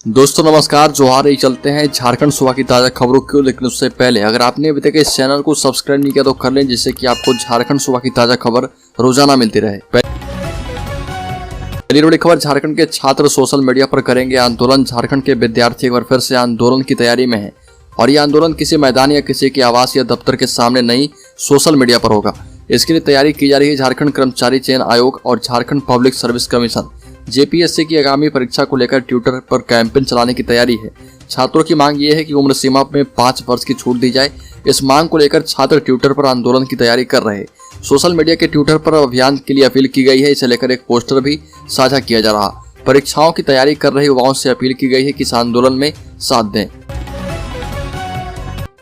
दोस्तों नमस्कार, जोहार। ही चलते हैं झारखंड सूबा की ताज़ा खबरों को, लेकिन उससे पहले अगर आपने अभी तक इस चैनल को सब्सक्राइब नहीं किया तो कर लें, जिससे कि आपको झारखंड सूबा की ताज़ा खबर रोजाना मिलती रहे। पहली बड़ी खबर, झारखंड के छात्र सोशल मीडिया पर करेंगे आंदोलन। झारखंड के विद्यार्थी एक बार फिर से आंदोलन की तैयारी में है और ये आंदोलन किसी मैदान या किसी के आवास या दफ्तर के सामने नहीं, सोशल मीडिया पर होगा। इसके लिए तैयारी की जा रही है। झारखंड कर्मचारी चयन आयोग और Jharkhand public service commission JPSC की आगामी परीक्षा को लेकर ट्विटर पर कैंपेन चलाने की तैयारी है। छात्रों की मांग ये है कि उम्र सीमा में 5 वर्ष की छूट दी जाए। इस मांग को लेकर छात्र ट्विटर पर आंदोलन की तैयारी कर रहे हैं। सोशल मीडिया के ट्विटर पर अभियान के लिए अपील की गई है। इसे लेकर एक पोस्टर भी साझा किया जा रहा। परीक्षाओं की तैयारी कर रहे युवाओं से अपील की गई है कि इस आंदोलन में साथ दें।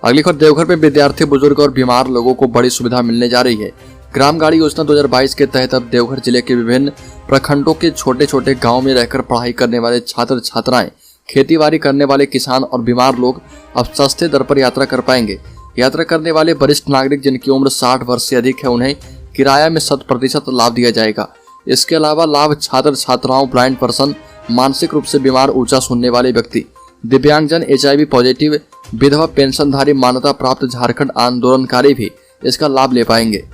अगली खबर, देवघर में विद्यार्थी, बुजुर्ग और बीमार लोगों को बड़ी सुविधा मिलने जा रही है। ग्राम गाड़ी योजना 2022 के तहत अब देवघर जिले के विभिन्न प्रखंडों के छोटे छोटे गांव में रहकर पढ़ाई करने वाले छात्र छात्राएं, खेतीबाड़ी करने वाले किसान और बीमार लोग अब सस्ते दर पर यात्रा कर पाएंगे। यात्रा करने वाले वरिष्ठ नागरिक जिनकी उम्र 60 वर्ष से अधिक है, उन्हें किराया में 100% लाभ दिया जाएगा। इसके अलावा लाभ छात्र छात्राओं, ब्लाइंड पर्सन, मानसिक रूप से बीमार, ऊंचा सुनने वाले व्यक्ति, दिव्यांगजन, HIV पॉजिटिव, विधवा पेंशनधारी, मान्यता प्राप्त झारखंड आंदोलनकारी भी इसका लाभ ले पाएंगे।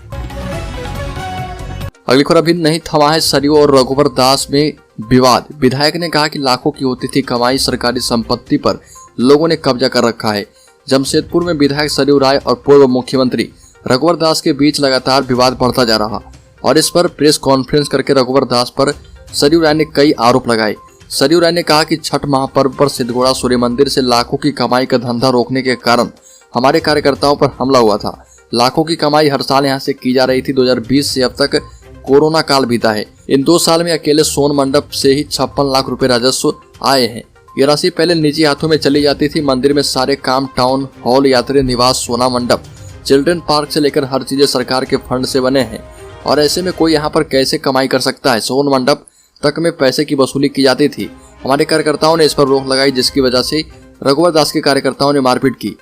अगली खबर, अभी नहीं थमा है सरयू और रघुवर दास में विवाद। विधायक ने कहा कि लाखों की होती थी कमाई, सरकारी संपत्ति पर लोगों ने कब्जा कर रखा है। जमशेदपुर में विधायक सरयू राय और पूर्व मुख्यमंत्री रघुवर दास के बीच लगातार विवाद बढ़ता जा रहा और इस पर प्रेस कॉन्फ्रेंस करके रघुवर दास पर सरयू राय ने कई आरोप लगाए। सरयू राय ने कहा कि छठ महापर्व पर सिद्धगोड़ा सूर्य मंदिर से लाखों की कमाई का धंधा रोकने के कारण हमारे कार्यकर्ताओं पर हमला हुआ था। लाखों की कमाई हर साल यहाँ से की जा रही थी। 2020 से अब तक कोरोना काल बीता है। इन 2 साल में अकेले सोन मंडप से ही 56 लाख रुपए राजस्व आए हैं। ये राशि पहले निजी हाथों में चली जाती थी। मंदिर में सारे काम, टाउन हॉल, यात्री निवास, सोना मंडप, चिल्ड्रन पार्क से लेकर हर चीजें सरकार के फंड से बने हैं और ऐसे में कोई यहाँ पर कैसे कमाई कर सकता है। सोन मंडप तक में पैसे की वसूली की जाती थी। हमारे कार्यकर्ताओं ने इस पर रोक लगाई, जिसकी वजह से रघुवर दास के कार्यकर्ताओं ने मारपीट की।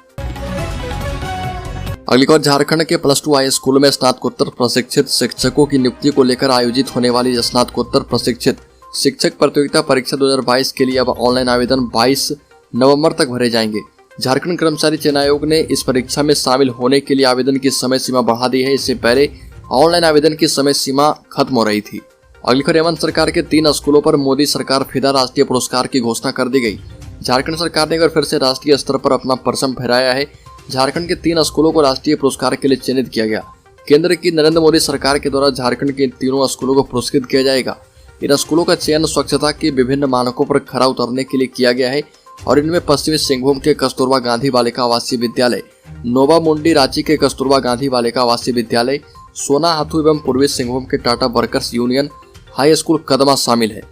अगली खबर, झारखंड के +2 हाई स्कूल में स्नातकोत्तर प्रशिक्षित शिक्षकों की नियुक्ति को लेकर आयोजित होने वाली स्नातकोत्तर प्रशिक्षित शिक्षक प्रतियोगिता परीक्षा 2022 के लिए अब ऑनलाइन आवेदन 22 नवंबर तक भरे जाएंगे। झारखंड कर्मचारी चयन आयोग ने इस परीक्षा में शामिल होने के लिए आवेदन की समय सीमा बढ़ा दी है। इससे पहले ऑनलाइन आवेदन की समय सीमा खत्म हो रही थी। अगली खबर, हेमंत सरकार के 3 स्कूलों पर मोदी सरकार फिदा, राष्ट्रीय पुरस्कार की घोषणा कर दी गई। झारखंड सरकार ने एक बार फिर से राष्ट्रीय स्तर पर अपना परचम फहराया है। झारखंड के 3 स्कूलों को राष्ट्रीय पुरस्कार के लिए चयनित किया गया। केंद्र की नरेंद्र मोदी सरकार के द्वारा झारखंड के 3 स्कूलों को पुरस्कृत किया जाएगा। इन स्कूलों का चयन स्वच्छता के विभिन्न मानकों पर खरा उतरने के लिए किया गया है और इनमें पश्चिमी सिंहभूम के कस्तूरबा गांधी बालिका आवासीय विद्यालय, नोवा मुंडी रांची के कस्तूरबा गांधी बालिका आवासीय विद्यालय, सोना हाथू एवं पूर्वी सिंहभूम के Tata workers union high school Kadma शामिल है।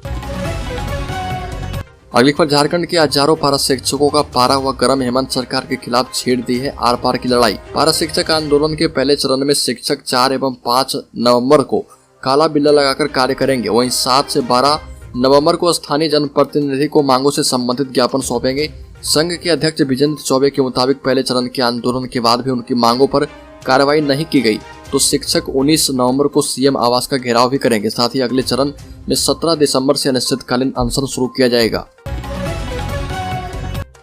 अगली खबर, झारखंड के हजारों पारा शिक्षकों का पारा हुआ गर्म। हेमंत सरकार के खिलाफ छेड़ दी है आर पार की लड़ाई। पारा शिक्षक आंदोलन के पहले चरण में शिक्षक 4 एवं 5 नवंबर को काला बिल्ला लगाकर कार्य करेंगे। वहीं 7 से 12 नवंबर को स्थानीय जनप्रतिनिधि को मांगों से संबंधित ज्ञापन सौंपेंगे। संघ के अध्यक्ष विजेंद्र चौबे के मुताबिक पहले चरण के आंदोलन के बाद भी उनकी मांगों पर कार्रवाई नहीं की गई तो शिक्षक 19 नवंबर को सीएम आवास का घेराव भी करेंगे। साथ ही अगले चरण में 17 दिसंबर से अनिश्चितकालीन अनशन शुरू किया जाएगा।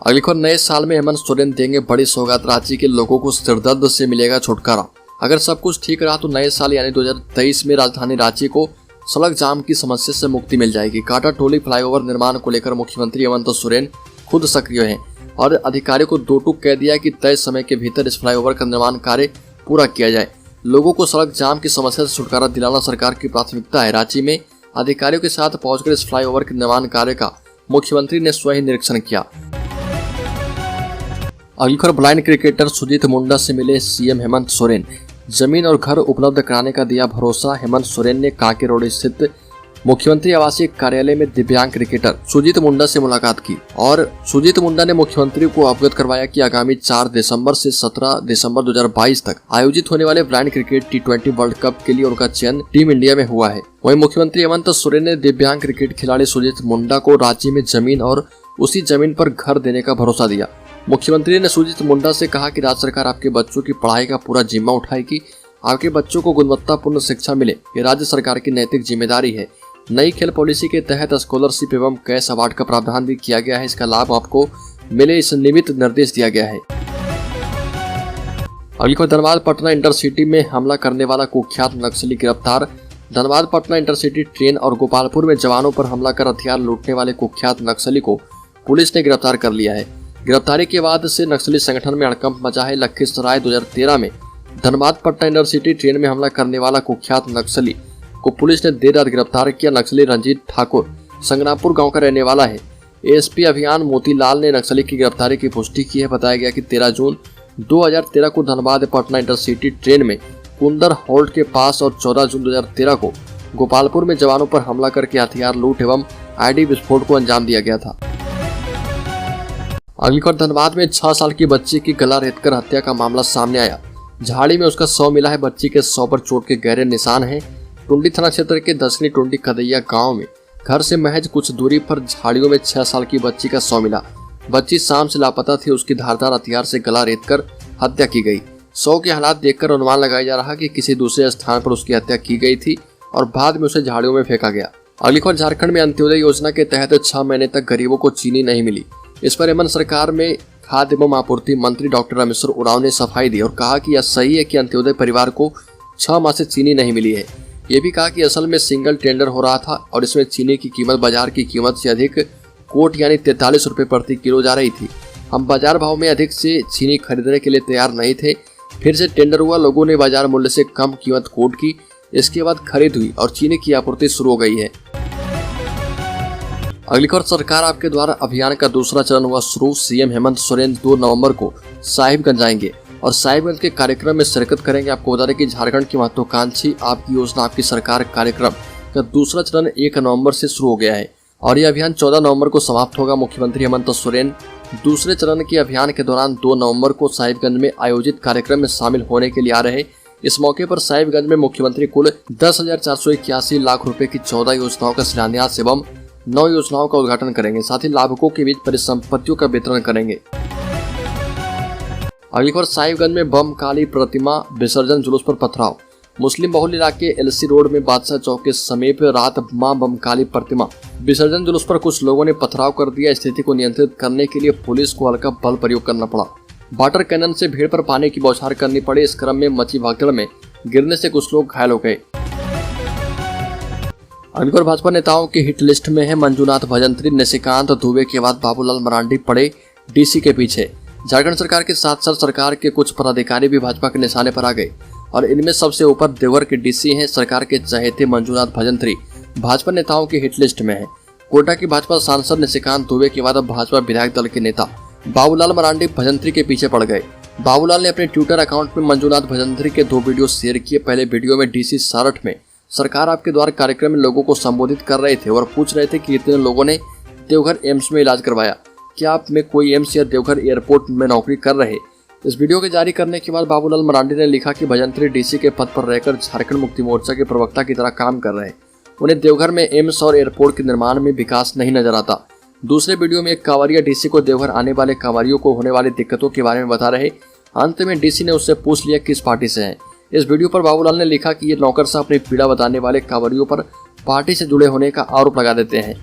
अगली खबर, नए साल में हेमंत सोरेन देंगे बड़ी सौगात। रांची के लोगों को सिरदर्द से मिलेगा छुटकारा। अगर सब कुछ ठीक रहा तो नए साल यानी 2023 में राजधानी रांची को सड़क जाम की समस्या से मुक्ति मिल जाएगी। कांटा टोली फ्लाईओवर निर्माण को लेकर मुख्यमंत्री हेमंत सोरेन खुद सक्रिय हैं और अधिकारियों को 2 टूक कह दिया कि तय समय के भीतर इस फ्लाईओवर का निर्माण कार्य पूरा किया जाए। लोगों को सड़क जाम की समस्या से छुटकारा दिलाना सरकार की प्राथमिकता है। रांची में अधिकारियों के साथ पहुंचकर इस फ्लाईओवर के निर्माण कार्य का मुख्यमंत्री ने स्वयं निरीक्षण किया। अगली खबर, ब्लाइंड क्रिकेटर सुजीत मुंडा से मिले सीएम हेमंत सोरेन। जमीन और घर उपलब्ध कराने का दिया भरोसा। हेमंत सोरेन ने कांके रोड स्थित मुख्यमंत्री आवासीय कार्यालय में दिव्यांग क्रिकेटर सुजीत मुंडा से मुलाकात की और सुजीत मुंडा ने मुख्यमंत्री को अवगत करवाया कि आगामी 4 दिसंबर से 17 दिसंबर 2022 तक आयोजित होने वाले blind cricket T20 world cup के लिए उनका चयन टीम इंडिया में हुआ है। वहीं मुख्यमंत्री हेमंत सोरेन ने दिव्यांग क्रिकेट खिलाड़ी सुजीत मुंडा को रांची में जमीन और उसी जमीन पर घर देने का भरोसा दिया। मुख्यमंत्री ने सुजीत मुंडा से कहा कि राज्य सरकार आपके बच्चों की पढ़ाई का पूरा जिम्मा उठाएगी। आपके बच्चों को गुणवत्तापूर्ण शिक्षा मिले, ये राज्य सरकार की नैतिक जिम्मेदारी है। नई खेल पॉलिसी के तहत स्कॉलरशिप एवं कैश अवार्ड का प्रावधान भी किया गया है। इसका लाभ आपको मिले, इस निमित्त निर्देश दिया गया है। अगली खबर, धनबाद पटना इंटरसिटी में हमला करने वाला कुख्यात नक्सली गिरफ्तार। धनबाद पटना इंटरसिटी ट्रेन और गोपालपुर में जवानों पर हमला कर हथियार लूटने वाले कुख्यात नक्सली को पुलिस ने गिरफ्तार कर लिया है। गिरफ्तारी के बाद से नक्सली संगठन में हड़कंप मचा है। लखीसराय 2013 में धनबाद पटना इंटरसिटी ट्रेन में हमला करने वाला कुख्यात नक्सली को पुलिस ने देर रात गिरफ्तार किया। नक्सली रंजीत ठाकुर संगनापुर गांव का रहने वाला है। एएसपी अभियान मोतीलाल ने नक्सली की गिरफ्तारी की पुष्टि की है। बताया गया कि 13 जून 2013 को धनबाद पटना इंटरसिटी ट्रेन में कुंदर हॉल्ट के पास और 14 जून 2013 को गोपालपुर में जवानों पर हमला करके हथियार लूट एवं आईडी विस्फोट को अंजाम दिया गया था। अगली खबर, धनबाद में 6 साल की बच्ची की गला रेतकर हत्या का मामला सामने आया। झाड़ी में उसका शव मिला है। बच्ची के शव पर चोट के गहरे निशान हैं। टुंडी थाना क्षेत्र के दसनी टुंडी कदैया गांव में घर से महज कुछ दूरी पर झाड़ियों में 6 साल की बच्ची का शव मिला। बच्ची शाम से लापता थी। उसकी धारदार हथियार से गला रेतकर हत्या की गई। शव के हालात देखकर अनुमान लगाया जा रहा कि किसी दूसरे स्थान पर उसकी हत्या की गई थी और बाद में उसे झाड़ियों में फेंका गया। अगली खबर, झारखंड में अंत्योदय योजना के तहत 6 महीने तक गरीबों को चीनी नहीं मिली। इस पर हेमंत सरकार में खाद्य एवं आपूर्ति मंत्री डॉक्टर रामेश्वर उरांव ने सफाई दी और कहा कि यह सही है कि अंत्योदय परिवार को 6 माह से चीनी नहीं मिली है। ये भी कहा कि असल में सिंगल टेंडर हो रहा था और इसमें चीनी की कीमत बाजार की कीमत से अधिक कोट यानी 43 रुपये प्रति किलो जा रही थी। हम बाजार भाव में अधिक से चीनी खरीदने के लिए तैयार नहीं थे। फिर से टेंडर हुआ, लोगों ने बाजार मूल्य से कम कीमत कोट की। इसके बाद खरीद हुई और चीनी की आपूर्ति शुरू हो गई है। अगली खबर, सरकार आपके द्वारा अभियान का दूसरा चरण हुआ शुरू। सीएम हेमंत सोरेन 2 नवंबर को साहिबगंज आएंगे और साहिबगंज के कार्यक्रम में शिरकत करेंगे। आपको बता दें कि झारखंड की महत्वाकांक्षी आपकी योजना आपकी सरकार कार्यक्रम का दूसरा चरण 1 नवंबर से शुरू हो गया है और यह अभियान 14 नवंबर को समाप्त होगा। मुख्यमंत्री हेमंत सोरेन दूसरे चरण के अभियान के दौरान 2 नवंबर को साहिबगंज में आयोजित कार्यक्रम में शामिल होने के लिए आ रहे। इस मौके पर साहिबगंज में मुख्यमंत्री कुल 10,481 लाख रुपए की 14 योजनाओं का शिलान्यास एवं 9 योजनाओं का उद्घाटन करेंगे। साथ ही लाभुकों के बीच परिसंपत्तियों का वितरण करेंगे। अगली खबर, साहिबगंज में बम काली प्रतिमा विसर्जन जुलूस पर पथराव। मुस्लिम बहुल इलाके एलसी रोड में बादशाह चौक के समीप रात मां बम काली प्रतिमा विसर्जन जुलूस पर कुछ लोगों ने पथराव कर दिया। स्थिति को नियंत्रित करने के लिए पुलिस को हल्का बल प्रयोग करना पड़ा। वाटर कैनन से भीड़ पर पानी की बौछार करनी पड़ी। इस क्रम में मची भगदड़ में गिरने से कुछ लोग घायल हो गए। अगली खबर, भाजपा नेताओं की हिट लिस्ट में है मंजूनाथ भजंत्री। निशिकांत दुबे के बाद बाबूलाल मरांडी पड़े डीसी के पीछे। झारखंड सरकार के साथ साथ सरकार के कुछ पदाधिकारी भी भाजपा के निशाने पर आ गए और इनमें सबसे ऊपर देवघर के डीसी हैं सरकार के चहेते मंजूनाथ भजंत्री। भाजपा नेताओं की हिट लिस्ट में है। कोटा की भाजपा सांसद निशिकांत दुबे के बाद अब भाजपा विधायक दल के नेता बाबूलाल मरांडी भजंत्री के पीछे पड़ गए। बाबूलाल ने अपने ट्विटर अकाउंट में मंजूनाथ भजंत्री के 2 वीडियो शेयर किए। पहले वीडियो में डीसी सारठ में सरकार आपके द्वारा कार्यक्रम में लोगों को संबोधित कर रहे थे और पूछ रहे थे कि इतने लोगों ने देवघर एम्स में इलाज करवाया, क्या आप में कोई एम्स या देवघर एयरपोर्ट में नौकरी कर रहे। इस वीडियो के जारी करने के बाद बाबूलाल मरांडी ने लिखा कि भजंत्री डीसी के पद पर रहकर झारखंड मुक्ति मोर्चा के प्रवक्ता की तरह काम कर रहे हैं। उन्हें देवघर में एम्स और एयरपोर्ट के निर्माण में विकास नहीं नजर आता। दूसरे वीडियो में एक कांवरिया डीसी को देवघर आने वाले कांवरियों को होने वाली दिक्कतों के बारे में बता रहे। अंत में डीसी ने उससे पूछ लिया किस पार्टी से है। इस वीडियो पर बाबूलाल ने लिखा कि ये नौकरशाह अपनी पीड़ा बताने वाले कांवरियों पर पार्टी से जुड़े होने का आरोप लगा देते हैं।